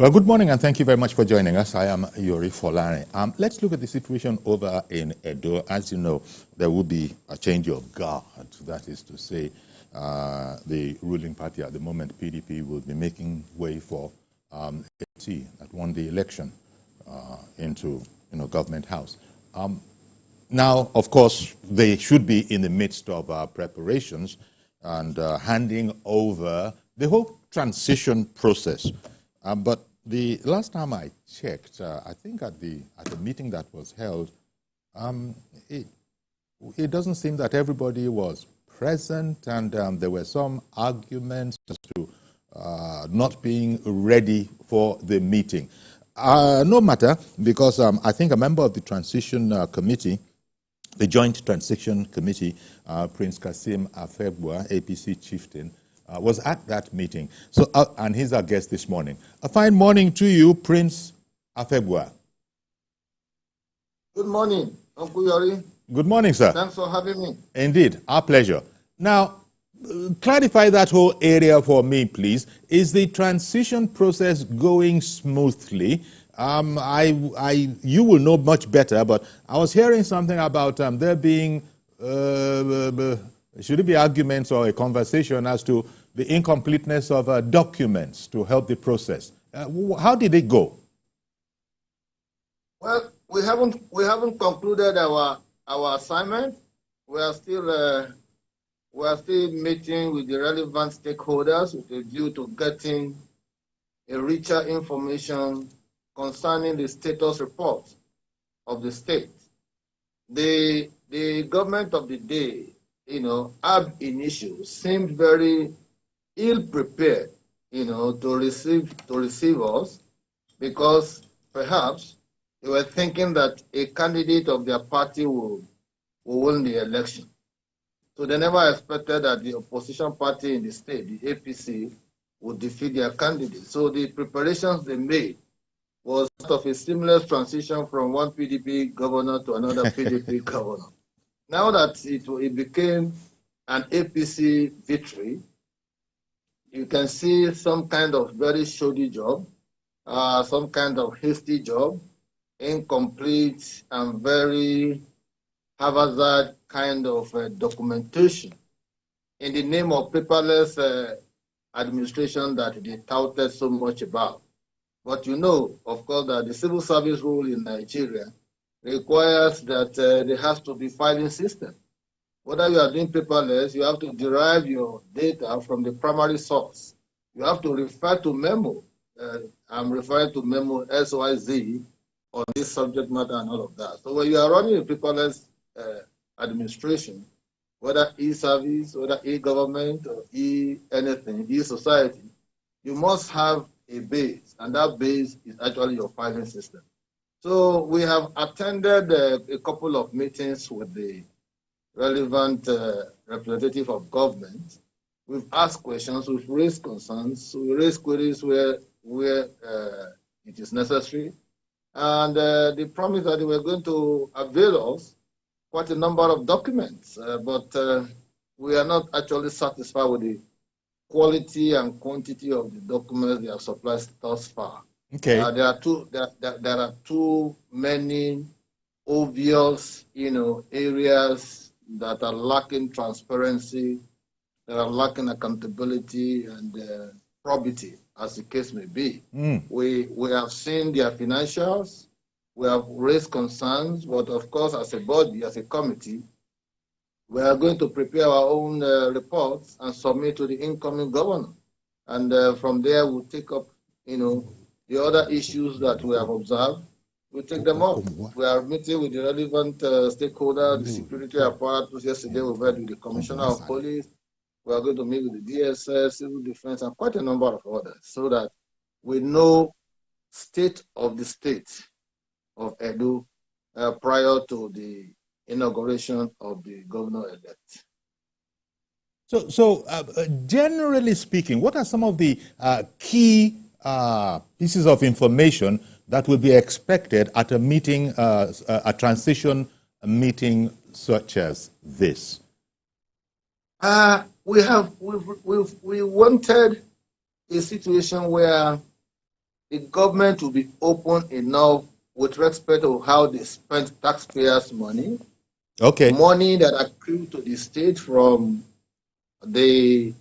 Well, good morning and thank you very much for joining us. I am Yori Folani. Let's look at the situation over in Edo. As you know, there will be a change of guard. That is to say, the ruling party at the moment, PDP, will be making way for APC that won the election into government house. Now, of course, they should be in the midst of preparations and handing over the whole transition process. But the last time I checked, I think at the meeting that was held, it doesn't seem that everybody was present, and there were some arguments as to not being ready for the meeting. No matter, because I think a member of the transition committee, the Joint Transition Committee, Prince Kassim Afegbua, APC Chieftain, was at that meeting. So, and he's our guest this morning. A fine morning to you, Prince Afegbua. Good morning, Uncle Yori. Good morning, sir. Thanks for having me. Indeed, our pleasure. Now, clarify that whole area for me, please. Is the transition process going smoothly? You will know much better, but I was hearing something about there being, should it be arguments or a conversation as to the incompleteness of documents to help the process. How did it go? Well, we haven't concluded our assignment. We are still meeting with the relevant stakeholders with a view to getting a richer information concerning the status report of the state. The government of the day, ab initio, seemed very ill-prepared, to receive us, because perhaps they were thinking that a candidate of their party will win the election. So they never expected that the opposition party in the state, the APC, would defeat their candidate. So the preparations they made was sort of a seamless transition from one PDP governor to another PDP governor. Now that it became an APC victory, you can see some kind of very shoddy job, some kind of hasty job, incomplete and very haphazard kind of documentation in the name of paperless administration that they touted so much about. But of course, that the civil service rule in Nigeria requires that there has to be filing system. Whether you are doing paperless, you have to derive your data from the primary source. You have to refer to memo. I'm referring to memo SYZ on this subject matter and all of that. So when you are running a paperless administration, whether e-service, whether e-government, or e-anything, e-society, you must have a base, and that base is actually your filing system. So we have attended a couple of meetings with the relevant representative of government. We've asked questions, we've raised concerns, we raised queries where it is necessary, and they promised that they were going to avail us quite a number of documents, but we are not actually satisfied with the quality and quantity of the documents they have supplied thus far. Okay. There are too many obvious, areas that are lacking transparency, that are lacking accountability and probity, as the case may be. We have seen their financials, we have raised concerns, but of course, as a body, as a committee, we are going to prepare our own reports and submit to the incoming governor. And from there, we'll take up, the other issues that we have observed. We'll take them up. We are meeting with the relevant stakeholders, the security apparatus. Yesterday, we met with the Commissioner of Police. We are going to meet with the DSS, Civil Defense, and quite a number of others, so that we know state of the state of Edo prior to the inauguration of the governor-elect. So generally speaking, what are some of the key pieces of information that will be expected at a meeting, a transition meeting such as this? We wanted a situation where the government will be open enough with respect to how they spent taxpayers' money, money that accrued to the state from the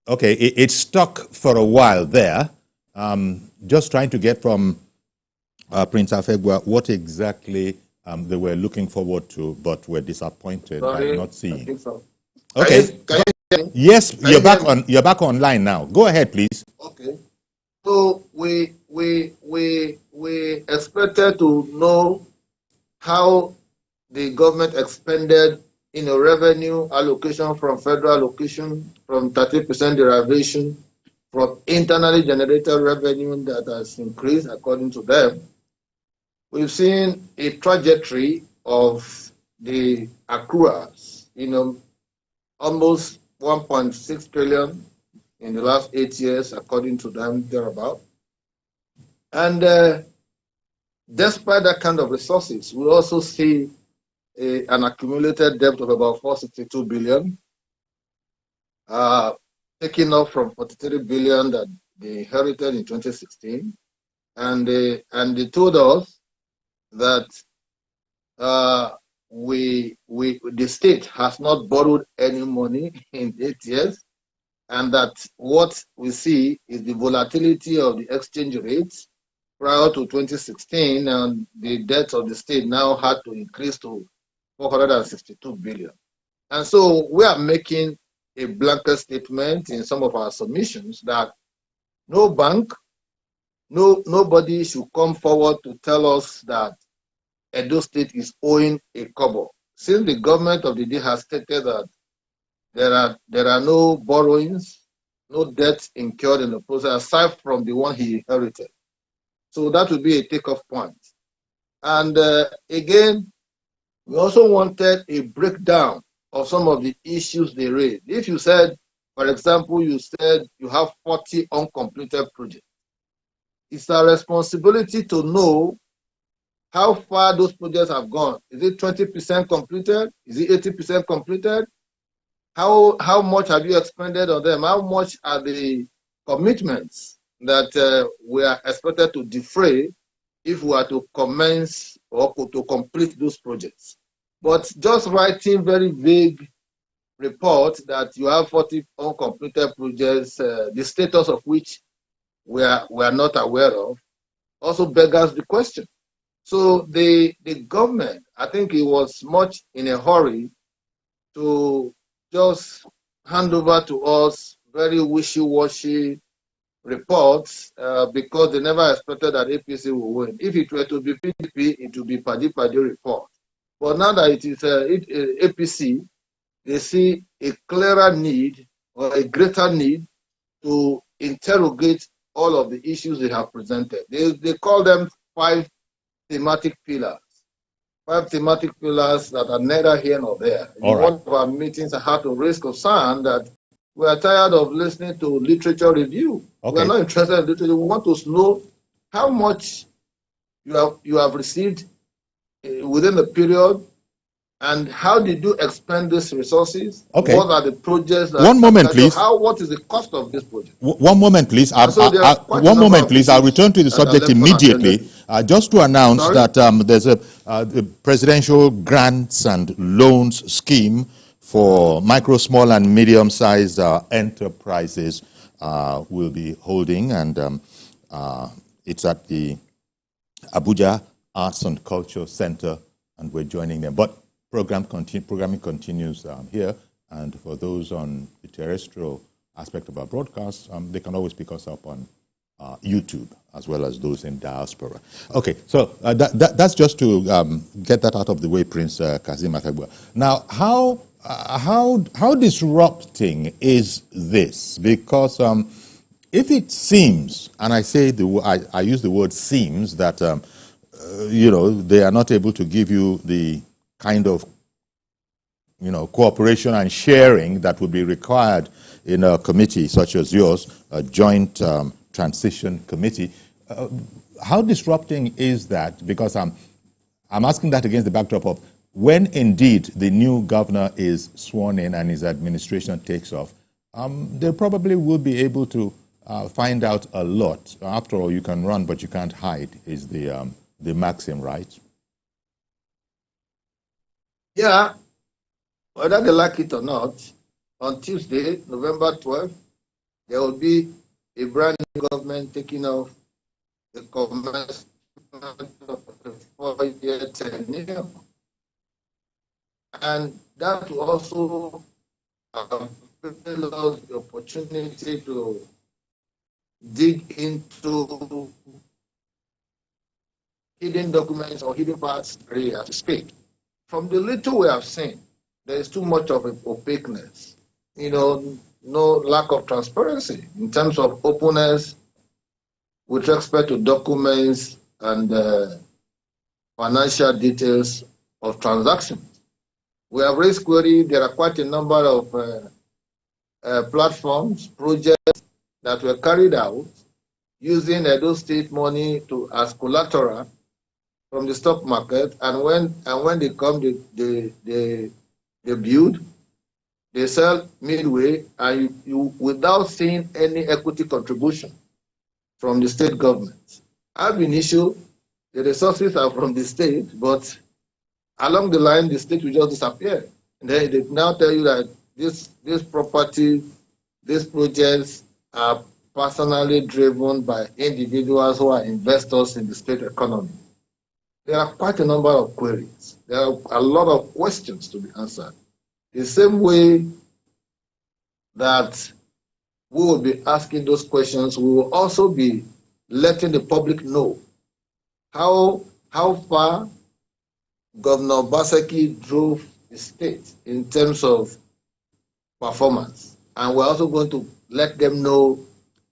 Okay, it's stuck for a while there. Just trying to get from Prince Afegbua what exactly they were looking forward to, but were disappointed by not seeing. I think so. Okay. Yes, you're back online now. Go ahead, please. Okay. So we expected to know how the government expended revenue allocation from federal allocation, from 30% derivation, from internally generated revenue that has increased according to them. We've seen a trajectory of the accruals, almost 1.6 trillion in the last 8 years, according to them, thereabout. And despite that kind of resources, we also see an accumulated debt of about 462 billion, taking off from 43 billion that they inherited in 2016. And they told us that the state has not borrowed any money in 8 years, and that what we see is the volatility of the exchange rates prior to 2016, and the debt of the state now had to increase to 462 billion. And so we are making a blanket statement in some of our submissions that no bank, nobody should come forward to tell us that Edo State is owing a kobo. Since the government of the day has stated that there are no borrowings, no debts incurred in the process aside from the one he inherited. So that would be a takeoff point. And again, we also wanted a breakdown of some of the issues they raised. If you said, for example, you said you have 40 uncompleted projects, it's our responsibility to know how far those projects have gone. Is it 20% completed? Is it 80% completed? How much have you expended on them? How much are the commitments that we are expected to defray if we are to commence or to complete those projects? But just writing very vague reports that you have 40 uncompleted projects, the status of which we are not aware of, also beggars the question. So the government, I think it was much in a hurry to just hand over to us very wishy-washy reports because they never expected that APC will win. If it were to be PDP, it would be Padi report. But now that it is APC, they see a clearer need or a greater need to interrogate all of the issues they have presented. They call them 5 thematic pillars. 5 thematic pillars that are neither here nor there. In one of our meetings, I had to raise concern that we are tired of listening to literature review. We are not interested in literature. We want to know how much you have received within the period, and how did you expend these resources? Okay. What are the projects? One moment, please. What is the cost of this project? One moment, please. One moment, please. I'll return to the subject immediately. Just to announce that there's a presidential grants and loans scheme for micro, small, and medium-sized enterprises will be holding, and it's at the Abuja Arts and Culture Center, and we're joining them. But programming continues here, and for those on the terrestrial aspect of our broadcast, they can always pick us up on YouTube, as well as those in diaspora. Okay, so that's just to get that out of the way, Prince Kassim Afegbua. Now, how disrupting is this? Because if it seems, and I say I use the word seems, that they are not able to give you the kind of cooperation and sharing that would be required in a committee such as yours, a joint transition committee. How disrupting is that? Because I'm asking that against the backdrop of when indeed the new governor is sworn in and his administration takes off, they probably will be able to find out a lot. After all, you can run, but you can't hide, is the maxim, right? Yeah, whether they like it or not, on Tuesday, November 12th, there will be a brand new government taking off the commencement of a 4-year tenure. And that will also given us the opportunity to dig into hidden documents or hidden parts, really, as to speak. From the little we have seen, there is too much of opaqueness, no lack of transparency in terms of openness with respect to documents and financial details of transactions. We have raised query. There are quite a number of platforms, projects that were carried out using Edo State money as collateral from the stock market, and when they come, they build, they sell midway, and you without seeing any equity contribution from the state government. Ab initio, the resources are from the state, but along the line, the state will just disappear. And then they now tell you that this property, these projects are personally driven by individuals who are investors in the state economy. There are quite a number of queries. There are a lot of questions to be answered. The same way that we will be asking those questions, we will also be letting the public know how far Governor Obaseki drove the state in terms of performance. And we're also going to let them know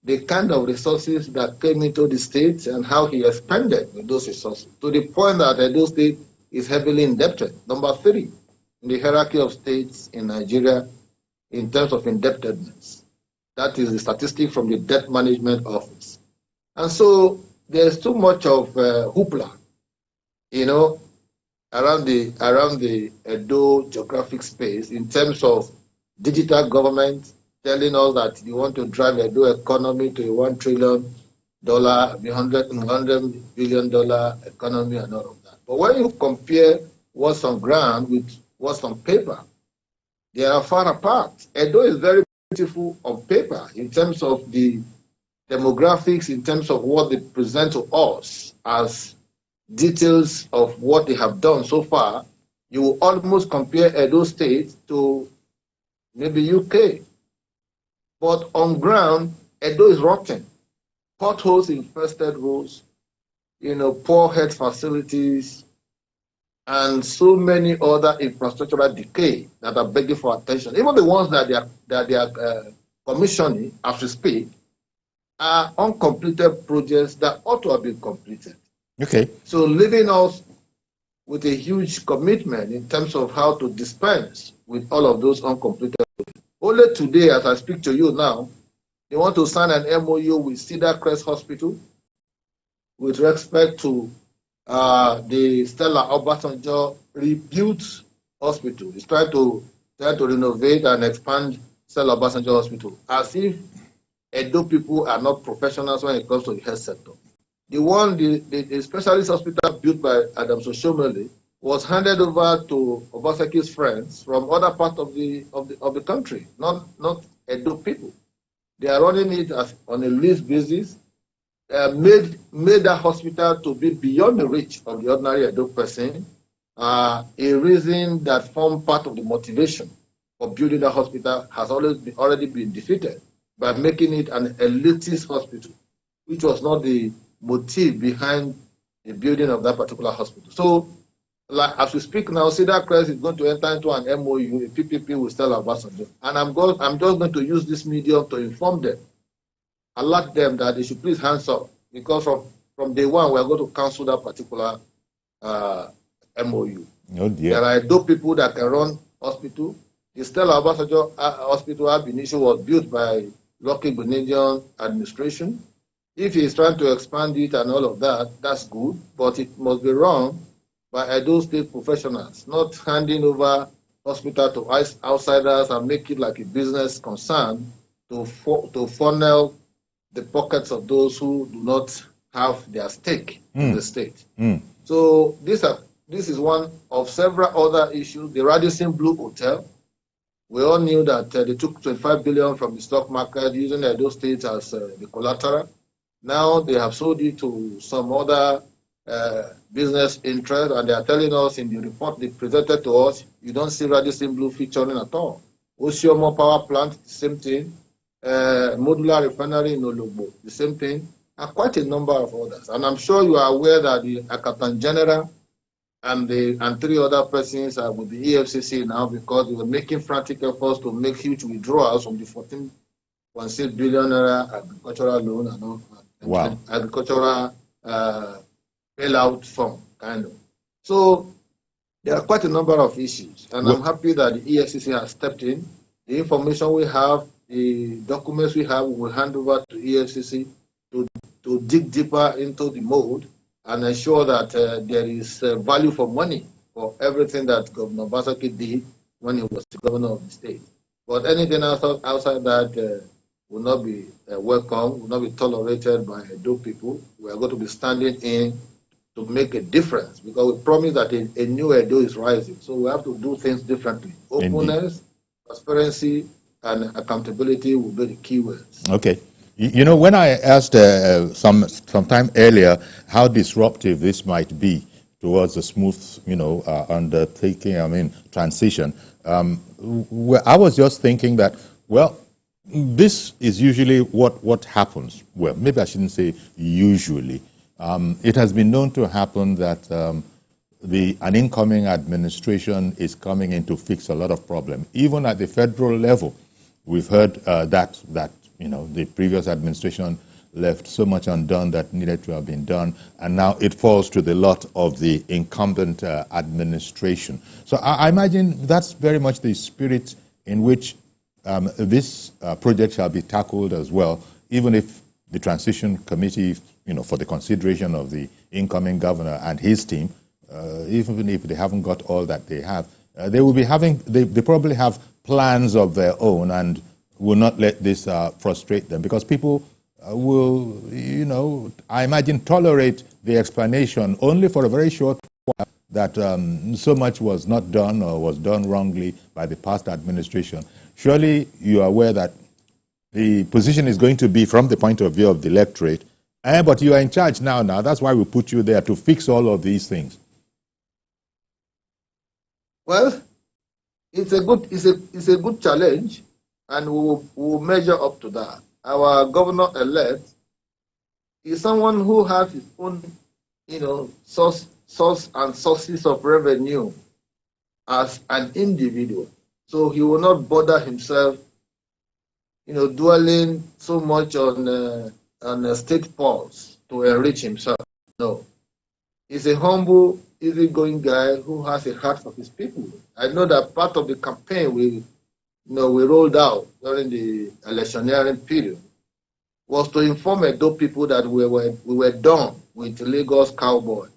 the kind of resources that came into the state and how he expended those resources, to the point that Edo State is heavily indebted. Number 3 in the hierarchy of states in Nigeria in terms of indebtedness. That is the statistic from the Debt Management Office. And so there's too much of hoopla, around the Edo geographic space in terms of digital government, telling us that you want to drive Edo economy to a $1 trillion, $100 billion economy and all of that. But when you compare what's on ground with what's on paper, they are far apart. Edo is very beautiful on paper in terms of the demographics, in terms of what they present to us as details of what they have done so far. You will almost compare Edo State to maybe UK. But on ground, Edo is rotten. Potholes infested roads, poor health facilities, and so many other infrastructural decay that are begging for attention. Even the ones that they are commissioning, as we speak, are uncompleted projects that ought to have been completed. Okay. So leaving us with a huge commitment in terms of how to dispense with all of those uncompleted projects. Only today, as I speak to you now, they want to sign an MOU with Cedar Crest Hospital with respect to the Stella Obasanjo rebuilt hospital. It's trying to renovate and expand Stella Obasanjo Hospital, as if Edo people are not professionals when it comes to the health sector. The specialist hospital built by Adams Oshomole was handed over to Obaseki's friends from other parts of the country, not Edo people. They are running it on a lease basis, made that hospital to be beyond the reach of the ordinary Edo person, a reason that formed part of the motivation for building the hospital has already been defeated by making it an elitist hospital, which was not the motive behind the building of that particular hospital. So, like as we speak now, Cedar Crest is going to enter into an MOU, a PPP with Stella Obasanjo, and I'm just going to use this medium to inform them, alert them that they should please hands up, because from day one we are going to cancel that particular MOU. Oh dear. There are Edo people that can run hospital. The Stella Obasanjo Hospital ab initio was built by Lucky Benedian administration. If he is trying to expand it and all of that, that's good, but it must be run by Edo State professionals, not handing over hospital to outsiders and make it like a business concern to funnel the pockets of those who do not have their stake in the state. So this is one of several other issues. The Radisson Blu Hotel, we all knew that they took 25 billion from the stock market using Edo State as the collateral. Now they have sold it to some other business interest, and they are telling us in the report they presented to us, you don't see Radisson Blu featuring at all. Osiomo Power Plant, the same thing. Modular Refinery in Ologbo, the same thing, and quite a number of others. And I'm sure you are aware that the Accountant General and 3 other persons are with the EFCC now because they were making frantic efforts to make huge withdrawals from the 14.6 billion naira agricultural loan and all, wow. agricultural bailout fund, kind of. So there are quite a number of issues, and I'm happy that the EFCC has stepped in. The information we have, the documents we have, we will hand over to EFCC to dig deeper into the mold and ensure that there is value for money for everything that Governor Basaki did when he was the governor of the state. But anything outside that will not be welcome, will not be tolerated by Edo people. We are going to be standing in to make a difference because we promise that a new Edo is rising. So we have to do things differently. Openness, transparency, and accountability will be the key words. Okay. You know, when I asked some time earlier how disruptive this might be towards a smooth, undertaking, transition, I was just thinking that, well, this is usually what happens. Well, maybe I shouldn't say usually. It has been known to happen that an incoming administration is coming in to fix a lot of problems. Even at the federal level, we've heard that the previous administration left so much undone that needed to have been done, and now it falls to the lot of the incumbent administration. So I imagine that's very much the spirit in which this project shall be tackled as well, even if the transition committee, for the consideration of the incoming governor and his team, even if they haven't got all that they have, they will be having, they probably have plans of their own and will not let this frustrate them, because people will, I imagine, tolerate the explanation only for a very short while that so much was not done or was done wrongly by the past administration. Surely you are aware that the position is going to be from the point of view of the electorate, but you are in charge now. That's why we put you there, to fix all of these things. Well, it's a good challenge, and we'll measure up to that. Our governor-elect is someone who has his own, source and sources of revenue as an individual. So he will not bother himself, dwelling so much on state pulse to enrich himself. No. He's a humble, easygoing guy who has a heart for his people. I know that part of the campaign we rolled out during the electioneering period was to inform Edo people that we were done with Lagos cowboys,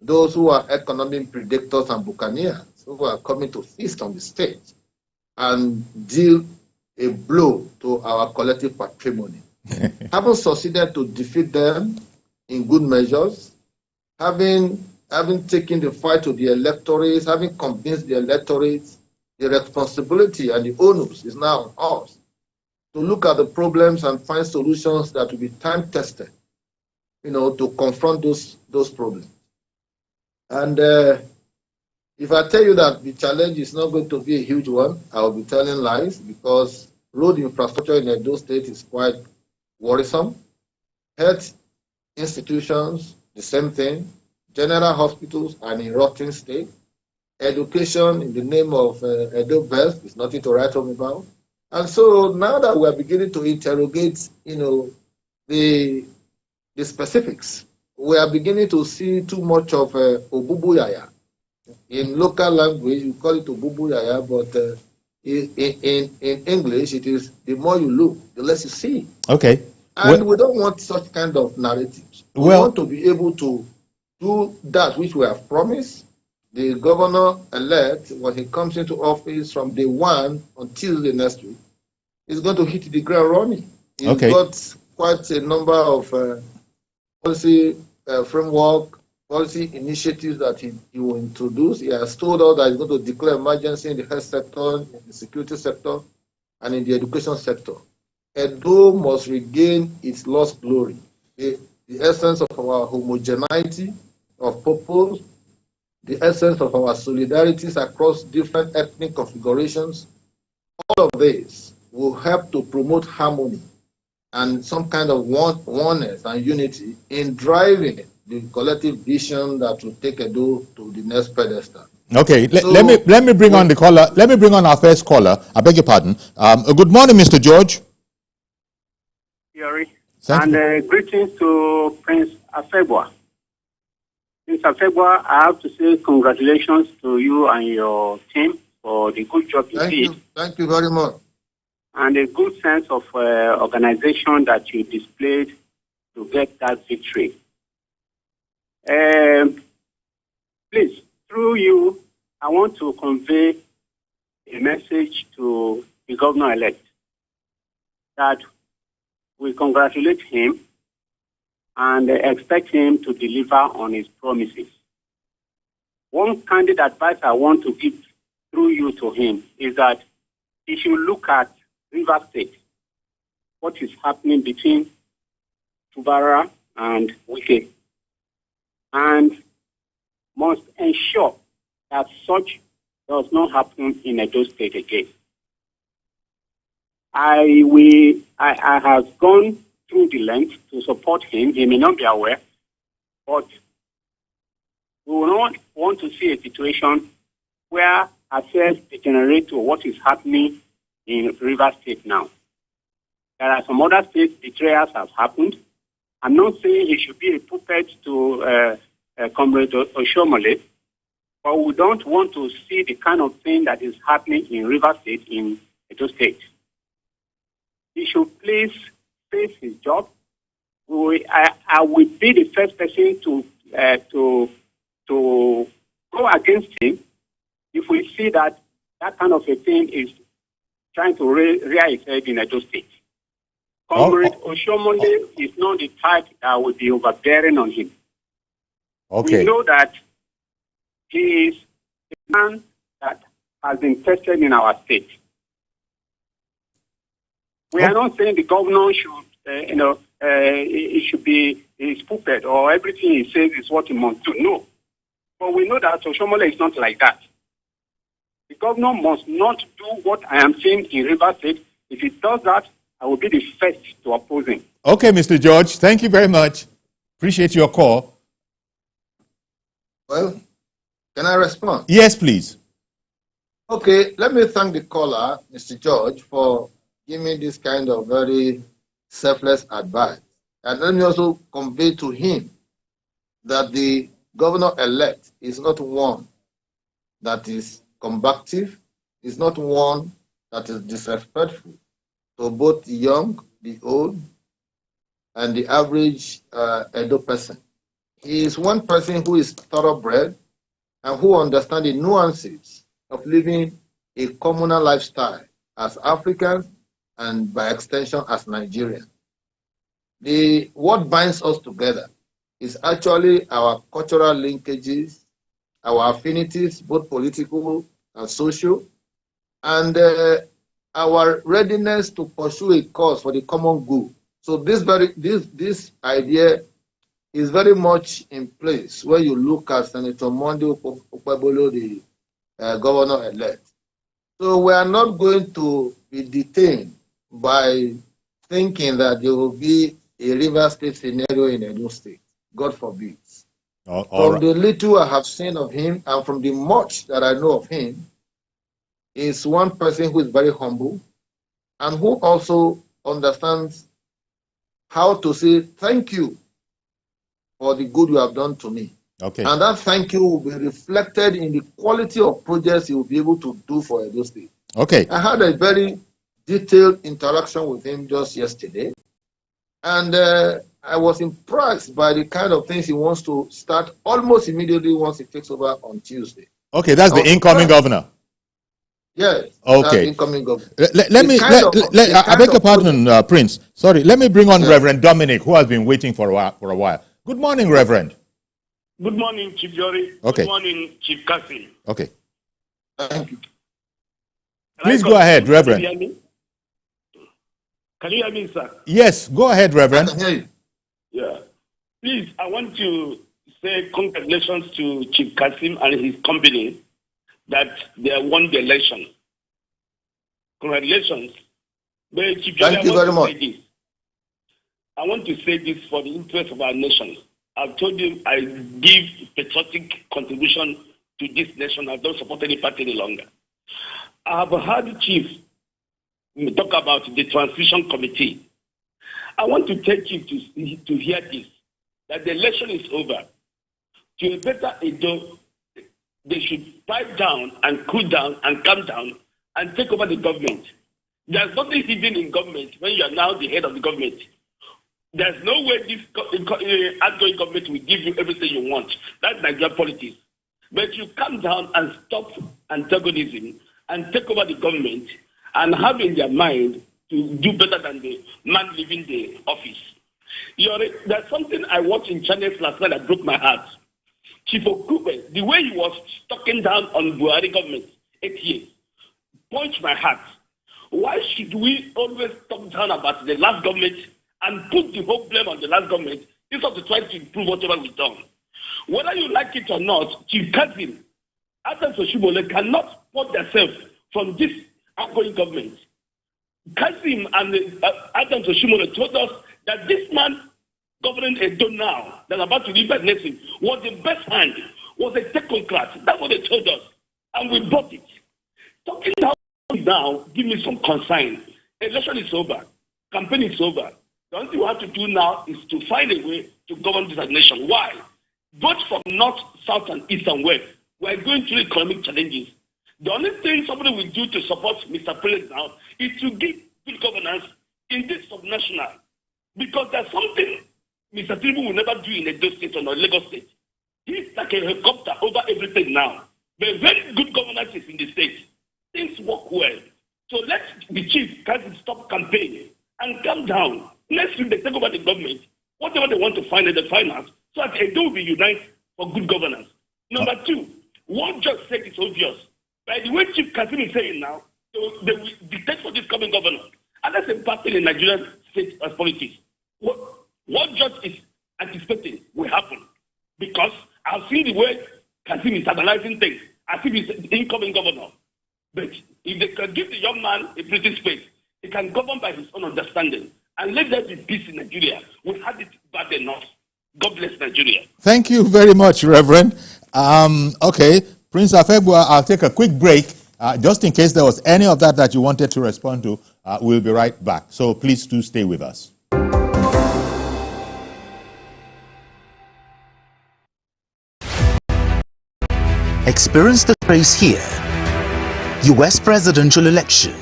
those who are economic predictors and buccaneers, who are coming to feast on the state and deal a blow to our collective patrimony. Having succeeded to defeat them in good measures, having taken the fight to the electorates, having convinced the electorates, the responsibility and the onus is now on us to look at the problems and find solutions that will be time-tested, to confront those problems. And if I tell you that the challenge is not going to be a huge one, I will be telling lies, because road infrastructure in Edo State is quite worrisome. Health institutions, the same thing. General hospitals are in a rotten state. Education in the name of Edo Best is nothing to write home about. And so now that we are beginning to interrogate, the specifics, we are beginning to see too much of Obubuyaya. In local language, you call it Obubuyaya, but in English, it is the more you look, the less you see. Okay. And we don't want such kind of narratives. We want to be able to do that which we have promised. The governor-elect, when he comes into office from day one on Tuesday next week, is going to hit the ground running. He's got quite a number of policy framework, policy initiatives that he will introduce. He has told us that he's going to declare emergency in the health sector, in the security sector, and in the education sector. Edo must regain its lost glory, the essence of our homogeneity of purpose, the essence of our solidarities across different ethnic configurations. All of this will help to promote harmony and some kind of oneness and unity in driving the collective vision that will take Edo to the next pedestal. Okay, let me bring on the caller. Let me bring on our first caller. I beg your pardon. Good morning, Mr. George. Yuri. And greetings to Prince Afegbua. Prince Afegbua, I have to say congratulations to you and your team for the good job you did. Thank you very much. And a good sense of organization that you displayed to get that victory. Please, through you, I want to convey a message to the governor-elect that we congratulate him and expect him to deliver on his promises. One candid advice I want to give through you to him is that he should look at River State, what is happening between Tubara and Wike, and must ensure that such does not happen in Edo State again. I have gone through the length to support him. He may not be aware, but we will not want to see a situation where affairs degenerate to what is happening in River State now. There are some other states betrayals have happened. I'm not saying he should be a puppet to Comrade Oshomole, but we don't want to see the kind of thing that is happening in River State in Edo State. He should please face his job. I will be the first person to go against him if we see that kind of a thing is trying to rear its head in Edo State. Comrade Oshomole is not the type that will be overbearing on him. Okay. We know that he is a man that has been tested in our state. We are not saying the governor should, it should be his puppet or everything he says is what he must do. No. But we know that Oshomole is not like that. The governor must not do what I am saying in River State. If he does that, I will be the first to oppose him. Okay, Mr. George, thank you very much. Appreciate your call. Well, can I respond? Yes, please. Okay, let me thank the caller, Mr. George, for giving me this kind of very selfless advice. And let me also convey to him that the governor-elect is not one that is combative, is not one that is disrespectful to both the young, the old, and the average Edo person. He is one person who is thoroughbred and who understands the nuances of living a communal lifestyle as Africans and by extension as Nigerians. What binds us together is actually our cultural linkages, our affinities, both political and social, and our readiness to pursue a cause for the common good. So this idea is very much in place when you look at Senator Monday Okpebolo, the governor-elect. So we are not going to be detained by thinking that there will be a River State scenario in Edo State. God forbid. From the little I have seen of him and from the much that I know of him, is one person who is very humble and who also understands how to say thank you for the good you have done to me. Okay. And that thank you will be reflected in the quality of projects you will be able to do for Edo State. Okay. I had a very detailed interaction with him just yesterday. And I was impressed by the kind of things he wants to start almost immediately once he takes over on Tuesday. Okay, that's the incoming governor. Yes. Okay. Incoming governor. I beg your pardon, Prince. Sorry, let me bring on Reverend Dominic, who has been waiting for a while. Good morning, Reverend. Good morning, Chief Jory. Okay. Good morning, Chief Kassim. Okay. Thank you. Please go ahead, Reverend. Can you hear me, sir? Yes, go ahead, Reverend. I can hear you. Yeah. Please, I want to say congratulations to Chief Kassim and his company that they won the election. Congratulations. But Chief Thank you very much. I want to say this for the interest of our nation. I've told you I give patriotic contribution to this nation. I don't support any party any longer. I have heard Chief talk about the transition committee. I want to take you to hear this, that the election is over. To a better Edo, they should pipe down and cool down and calm down and take over the government. There's nothing hidden in government when you are now the head of the government. There's no way this outgoing government will give you everything you want. That's Nigerian politics. But you calm down and stop antagonism and take over the government and have in their mind to do better than the man leaving the office. There's something I watched in channels last night that broke my heart. Chief Okube, the way he was talking down on Buhari government 8 years, punched my heart. Why should we always talk down about the last government and put the whole blame on the last government instead of trying to improve whatever we've done? Whether you like it or not, Chief Kassim, Adams Oshimole cannot support themselves from this outgoing government. Kassim and Adams Oshimole told us that this man governing Edo now, that's about to leave by nation, was the best hand, was a technocrat. That's what they told us. And we bought it. Talking now, give me some concern. Election is over. Campaign is over. The only thing we have to do now is to find a way to govern this nation. Why? Both from north, south, and east and west, we are going through economic challenges. The only thing somebody will do to support Mr. President now is to give good governance in this subnational. Because there's something Mr. Tinubu will never do in Edo State or Lagos State. He's like a helicopter over everything now. But very good governance is in the state. Things work well. So let the chief stop campaigning and calm down. Next week they take over the government. Whatever they want to find in the finance, so that Edo will be united for good governance. Number two, what just said is obvious. By the way Chief Kassim is saying now, they will dictate for this coming governor. And that's impacting in Nigerian state politics. What judge is anticipating will happen. Because I've seen the way Kassim is analyzing things. I think he's the incoming governor. But if they can give the young man a breathing space, he can govern by his own understanding. And let there be peace in Nigeria. We've had it bad enough. God bless Nigeria. Thank you very much, Reverend. Okay, Prince Afegbua, I'll take a quick break. Just in case there was any of that you wanted to respond to, we'll be right back. So please do stay with us. Experience the race here. U.S. presidential election.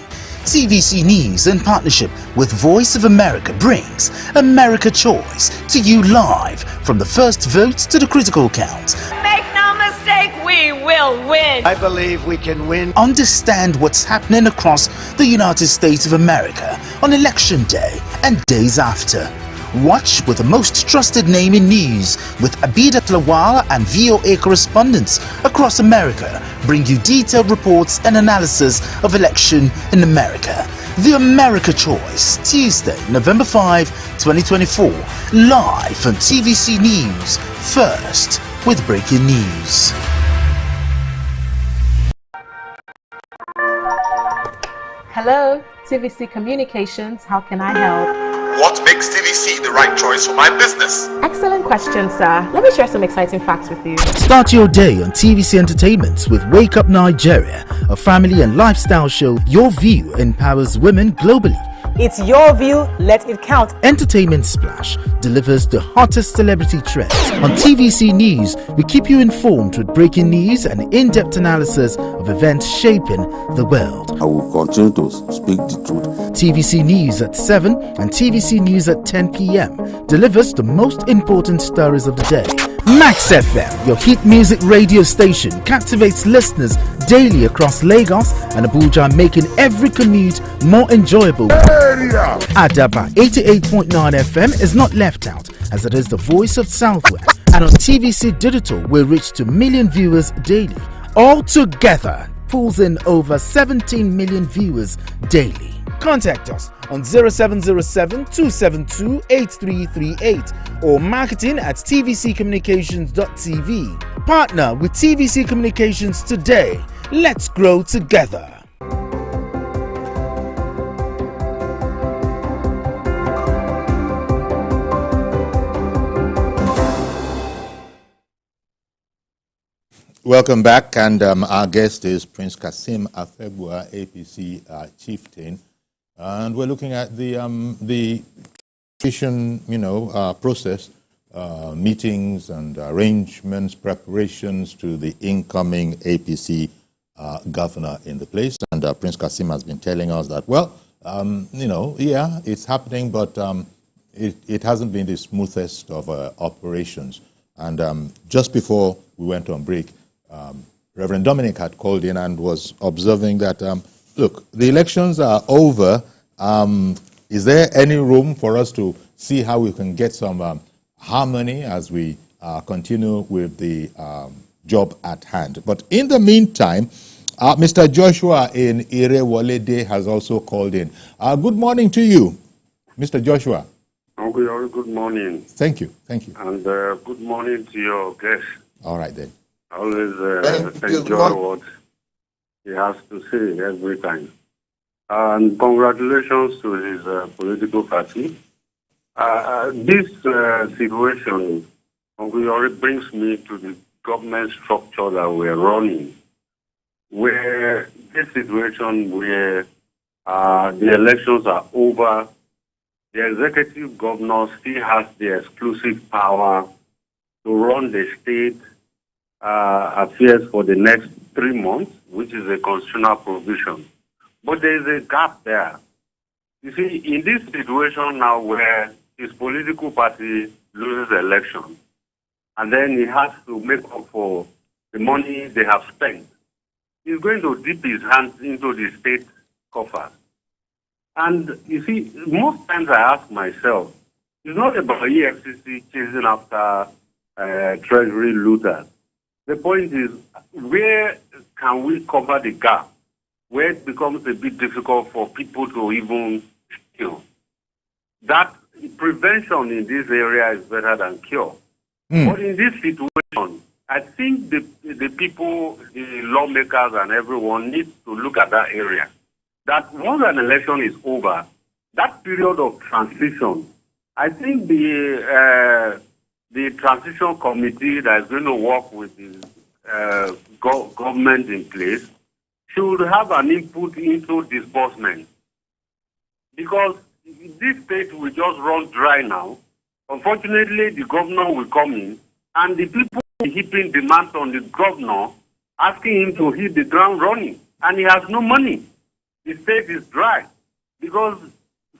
TVC News in partnership with Voice of America brings America Choice to you live from the first vote to the critical count. Make no mistake, we will win. I believe we can win. Understand what's happening across the United States of America on election day and days after. Watch with the most trusted name in news with Abida Tlawal and VOA correspondents across America bring you detailed reports and analysis of election in America. The America Choice, Tuesday, November 5, 2024, live on TVC News, first with breaking news. Hello, TVC Communications, how can I help? What makes TVC the right choice for my business? Excellent question, sir. Let me share some exciting facts with you. Start your day on TVC Entertainment with Wake Up Nigeria, a family and lifestyle show. Your view empowers women globally. It's your view, let it count. Entertainment Splash delivers the hottest celebrity trends. On TVC News, we keep you informed with breaking news and in-depth analysis of events shaping the world. I will continue to speak the truth. TVC News at 7 and TVC News at 10 p.m. delivers the most important stories of the day. Max FM, your hit music radio station, captivates listeners daily across Lagos and Abuja, making every commute more enjoyable. Adaba 88.9 FM is not left out, as it is the voice of Southwest. And on TVC Digital, we reach 2 million viewers daily. All together, pulls in over 17 million viewers daily. Contact us on 0707 272 8338 or marketing at tvccommunications.tv. Partner with TVC Communications today. Let's grow together. Welcome back, and our guest is Prince Kassim Afegbua, APC Chieftain, and we're looking at the transition, process, meetings and arrangements, preparations to the incoming APC governor in the place. And Prince Kassim has been telling us that, it's happening, but it hasn't been the smoothest of operations. And just before we went on break, Reverend Dominic had called in and was observing that, look, the elections are over. Is there any room for us to see how we can get some harmony as we continue with the job at hand? But in the meantime, Mr. Joshua in Irewolede has also called in. Good morning to you, Mr. Joshua. Good morning. Thank you. And good morning to your guest. All right, then. I always enjoy what he has to say every time. And congratulations to his political party. This situation brings me to the government structure that we're running, where this situation where the elections are over, the executive governor still has the exclusive power to run the state affairs for the next 3 months, which is a constitutional provision. But there is a gap there. You see, in this situation now where his political party loses the election, and then he has to make up for the money they have spent, he's going to dip his hands into the state coffers. And you see, most times I ask myself, it's not about EFCC chasing after treasury looters. The point is, where can we cover the gap where it becomes a bit difficult for people to even steal? That prevention in this area is better than cure. But in this situation, I think the people, the lawmakers and everyone needs to look at that area. That once an election is over, that period of transition, I think the transition committee that is going to work with the government in place should have an input into disbursement. Because this state will just run dry now. Unfortunately, the governor will come in, and the people are heaping demands on the governor, asking him to hit the ground running, and he has no money. The state is dry. Because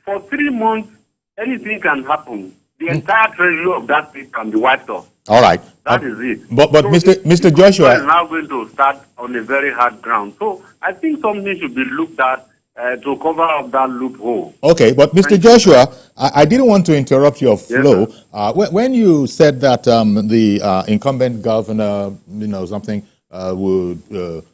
for 3 months, anything can happen. The entire treasury of that state can be wiped off. All right. That is it. But so Mr. Joshua is now going to start on a very hard ground. So I think something should be looked at to cover up that loophole. Okay, but Mr. Joshua, I didn't want to interrupt your flow. Yes, when you said that the incumbent governor,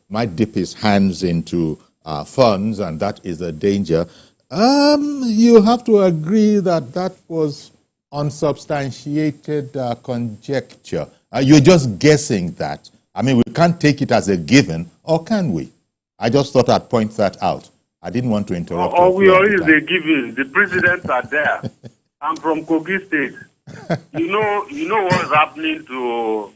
might dip his hands into funds, and that is a danger, you have to agree that was unsubstantiated conjecture. You're just guessing that. I mean, we can't take it as a given, or can we? I just thought I'd point that out. I didn't want to interrupt. We always a given. The presidents are there. I'm from Kogi State. You know what's happening to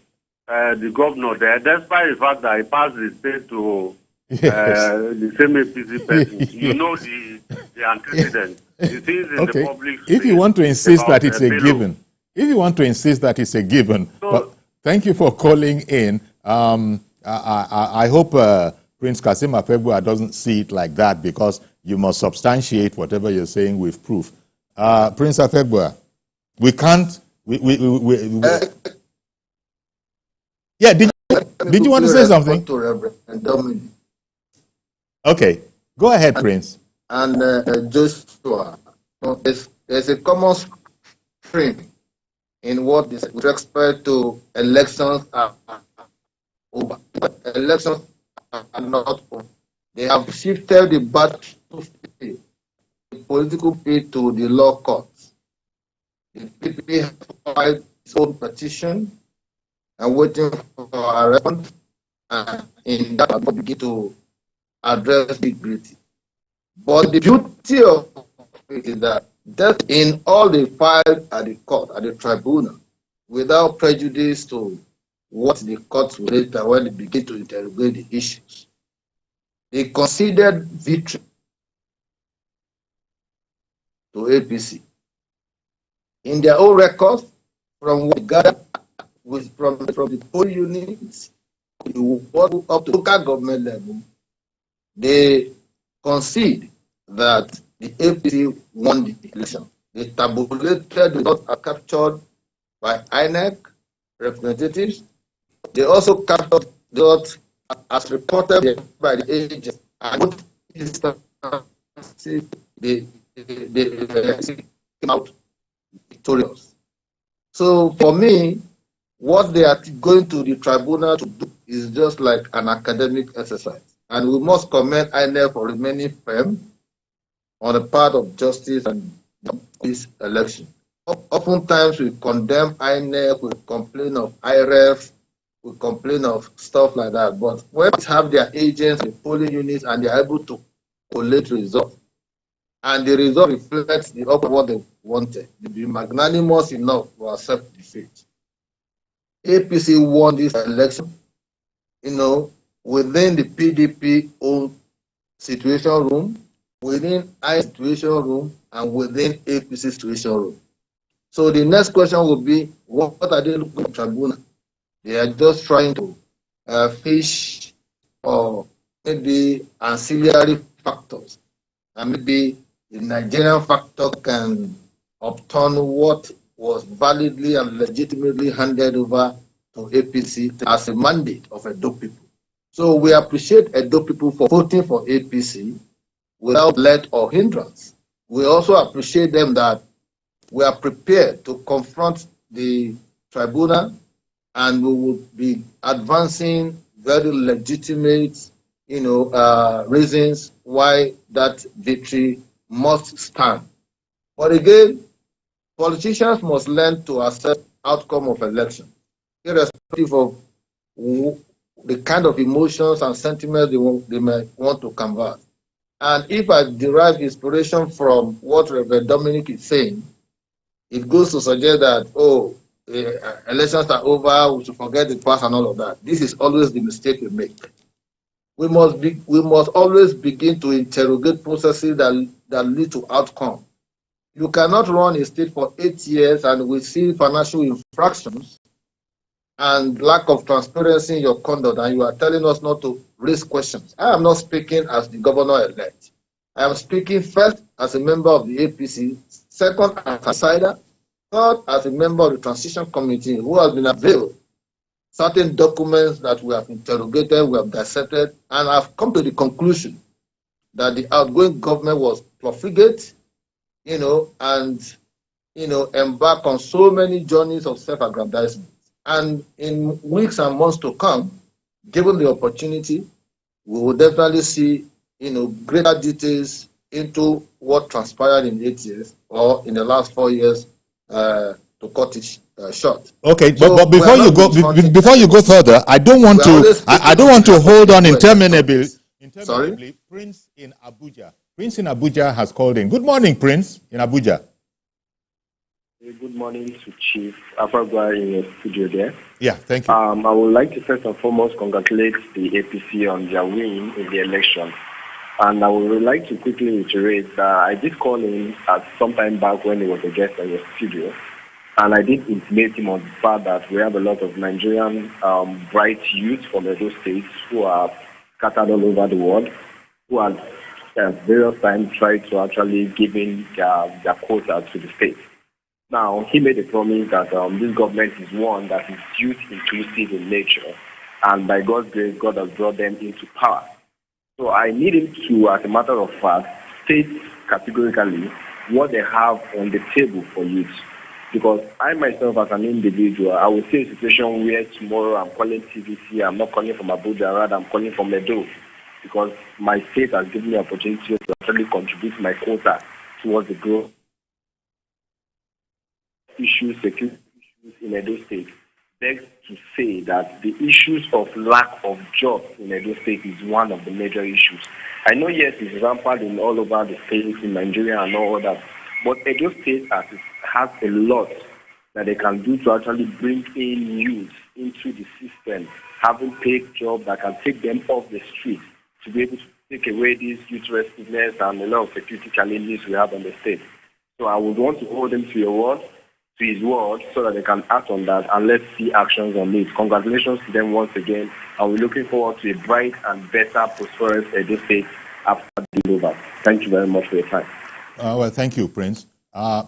the governor there, despite the fact that he passed the state to the same APC person. You know the antecedents. It is in okay. the public If you want to insist that it's a Bello. given, if you want to insist that it's a given, So, but thank you for calling in. I hope Prince Kassim Afegbua doesn't see it like that, because you must substantiate whatever you're saying with proof. Prince Afegbua, we can't. Yeah, did you want to say something? To Reverend Dominic. Okay, go ahead, Prince. And Joshua, there's a common stream in what is with respect to elections are over. Elections are not over. They have shifted the battlefield, the political field, to the law courts. The PPP have filed its own petition and waiting for a response, and in that we begin to address the beauty. But the beauty of it is that in all they filed at the court, at the tribunal, without prejudice to what the courts will later when they begin to interrogate the issues, they conceded victory to APC. In their own records, from what gathered from the polling units up to local government level, they concede that the APC won the election. The tabulated results are captured by INEC representatives. They also captured the results as reported by the agents, and they came out victorious. So for me, what they are going to the tribunal to do is just like an academic exercise. And we must commend INEC for remaining firm on the part of justice and this election. Oftentimes we condemn INEC, we complain of IRF, we complain of stuff like that. But when we have their agents, the polling units, and they are able to collate results, and the result reflects the opposite of what they wanted, they be magnanimous enough to accept defeat. APC won this election, within the PDP own situation room, within I situation room, and within APC situation room. So the next question will be, what are they looking at tribunal? They are just trying to fish or maybe ancillary factors, and maybe the Nigerian factor can upturn what was validly and legitimately handed over to APC as a mandate of Edo people. So we appreciate Edo people for voting for APC without let or hindrance. We also appreciate them that we are prepared to confront the tribunal, and we will be advancing very legitimate, reasons why that victory must stand. But again, politicians must learn to accept outcome of election, irrespective of the kind of emotions and sentiments they may want to convert. And if I derive inspiration from what Reverend Dominic is saying, it goes to suggest that, elections are over, we should forget the past and all of that. This is always the mistake we make. We must always begin to interrogate processes that lead to outcome. You cannot run a state for 8 years and we see financial infractions and lack of transparency in your conduct, and you are telling us not to raise questions. I am not speaking as the governor-elect. I am speaking first as a member of the APC, second as an insider, third as a member of the transition committee who has been availed certain documents that we have interrogated, we have dissected, and I've come to the conclusion that the outgoing government was profligate, and embark on so many journeys of self-aggrandizement. And in weeks and months to come, given the opportunity, we will definitely see, greater details into what transpired in 8 years or in the last 4 years to cut it short. Okay, so but before you go further, I don't want to hold on interminably. Sorry? Prince in Abuja has called in. Good morning, Prince in Abuja. Good morning to Chief Afegbua in your studio there. Yeah, thank you. I would like to first and foremost congratulate the APC on their win in the election. And I would like to quickly iterate that I did call him at some time back when he was a guest in your studio, and I did intimate him on the fact that we have a lot of Nigerian bright youth from Edo State who are scattered all over the world, who have at various times tried to actually give in their quota to the state. Now, he made a promise that this government is one that is youth inclusive in nature, and by God's grace, God has brought them into power. So I need him to, as a matter of fact, state categorically what they have on the table for youth. Because I myself, as an individual, I will see a situation where tomorrow I'm calling TVC, I'm not calling from Abuja, rather I'm calling from Edo, because my state has given me an opportunity to actually contribute my quota towards the growth issues, security issues in Edo State. Begs to say that the issues of lack of jobs in Edo State is one of the major issues. I know, yes, it's rampant in all over the states in Nigeria and all that, but Edo State has a lot that they can do to actually bring in youth into the system, having paid jobs that can take them off the street to be able to take away these youth restlessness and a lot of security challenges we have on the state. So I would want to hold them to your word, to his word, so that they can act on that, and let's see actions on it. Congratulations to them once again, and we're looking forward to a bright and better, prosperous Edo State after the over. Thank you very much for your time. Well, thank you, Prince.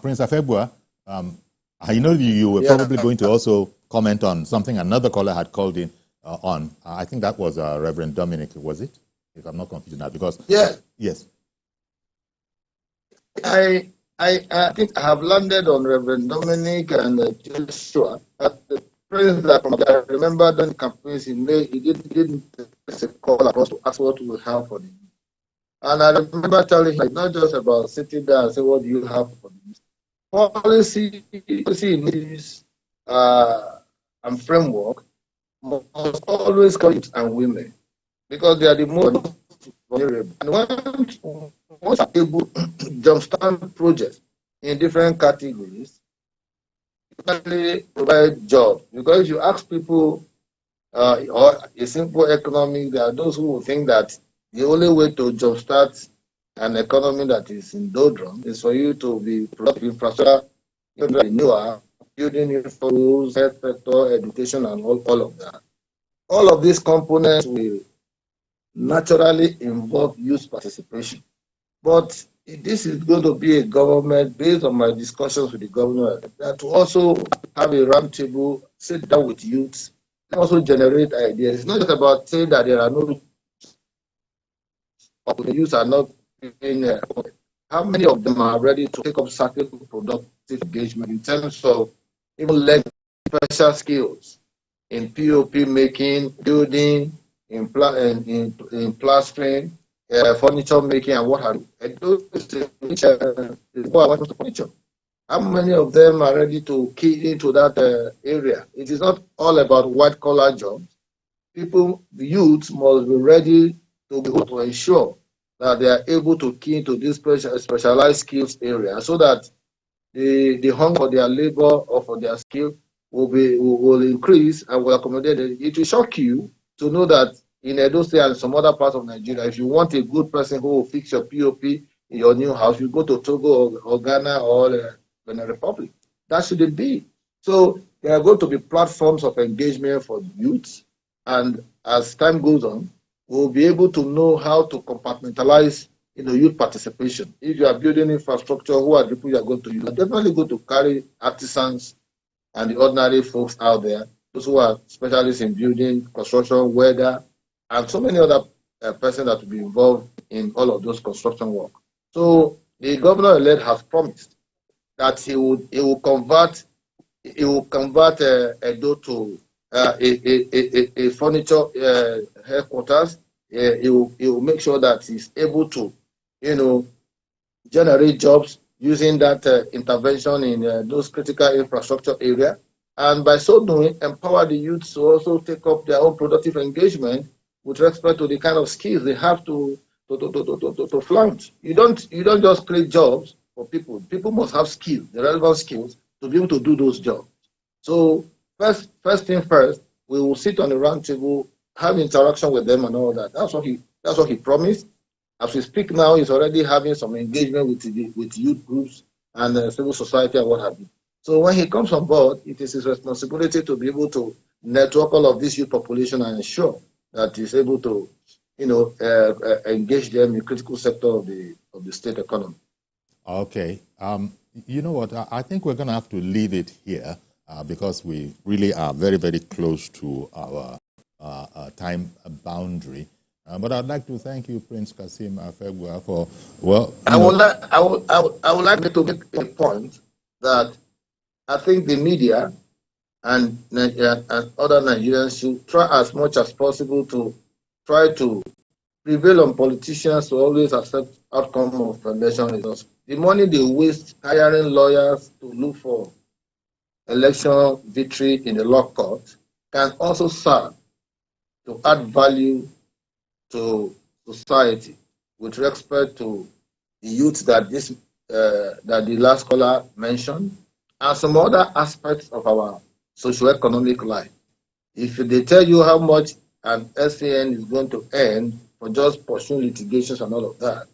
Prince Afegbua, I know you were probably going to also comment on something another caller had called in on. I think that was Reverend Dominic, was it? If I'm not confused now, because... Yes. I think I have landed on Reverend Dominic and Joshua. The Prince, I remember during campaigns he didn't call across to ask what we have for them. And I remember telling him, it's not just about sitting there and say, what do you have for them? Policy needs and framework must always come youth and women, because they are the most vulnerable. And once you're able to jumpstart projects in different categories, you provide jobs. Because if you ask people or a simple economy, there are those who will think that the only way to jumpstart an economy that is in doldrum is for you to be productive infrastructure, renewal, building infrastructure, health sector, education, and all of that. All of these components will naturally involve youth participation. But this is going to be a government, based on my discussions with the governor, that to also have a roundtable, sit down with youths, and also generate ideas. It's not just about saying that there are no the youth are not being how many of them are ready to take up certain productive engagement in terms of even learning special skills in POP making, building, in plastering, furniture making, and what have you. And those furniture. How many of them are ready to key into that area? It is not all about white-collar jobs. People, the youth, must be ready to ensure that they are able to key into this specialized skills area, so that the hunger for their labor or for their skill will increase and will accommodate it. It will shock you to know that in Edo State and some other parts of Nigeria, if you want a good person who will fix your POP in your new house, you go to Togo or Ghana or Benin Republic. That shouldn't be. So there are going to be platforms of engagement for youth, and as time goes on, we'll be able to know how to compartmentalize youth participation. If you are building infrastructure, who are the people you are going to use? You are definitely going to carry artisans and the ordinary folks out there, those who are specialists in building, construction, weather, and so many other persons that will be involved in all of those construction work. So the governor-elect has promised that he will convert Edo to a furniture headquarters. He will make sure that he's able to, generate jobs using that intervention in those critical infrastructure area, and by so doing, empower the youth to also take up their own productive engagement with respect to the kind of skills they have to flaunt. You don't just create jobs for people. People must have skills, the relevant skills, to be able to do those jobs. So first thing first, we will sit on the round table, have interaction with them and all that. That's what he promised. As we speak now, he's already having some engagement with youth groups and civil society and what have you. So when he comes on board, it is his responsibility to be able to network all of this youth population and ensure that he's able to, engage them in the critical sector of the state economy. Okay. You know what? I think we're going to have to leave it here because we really are very, very close to our time boundary. But I'd like to thank you, Prince Kassim Afegbua, for I would like to make a point that I think the media and other Nigerians should try as much as possible to try to prevail on politicians to always accept outcome of election results. The money they waste hiring lawyers to look for election victory in the law court can also serve to add value to society with respect to the youth that that the last caller mentioned, and some other aspects of our socio-economic life. If they tell you how much an SAN is going to earn for just pursuing litigations and all of that,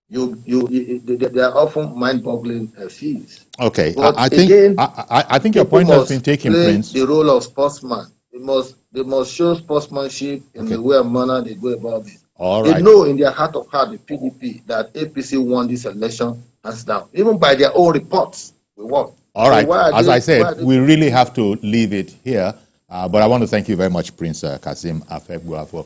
they are often mind-boggling fees. Okay, but I think your point has been taken, Prince. The role of sportsman. They must show sportsmanship in the way and manner they go about it. All they right. know in their heart of heart, the PDP, that APC won this election hands down. Even by their own reports, we won. All right. As I said, we really have to leave it here. But I want to thank you very much, Prince Kassim Afegbua, for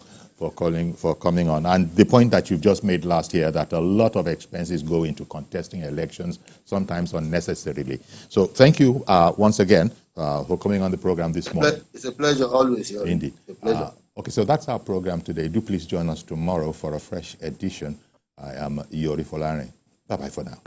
coming on. And the point that you've just made last year, that a lot of expenses go into contesting elections, sometimes unnecessarily. So thank you once again for coming on the program this morning. It's a pleasure always. Indeed. It's a pleasure. Okay, so that's our program today. Do please join us tomorrow for a fresh edition. I am Yori Folare. Bye-bye for now.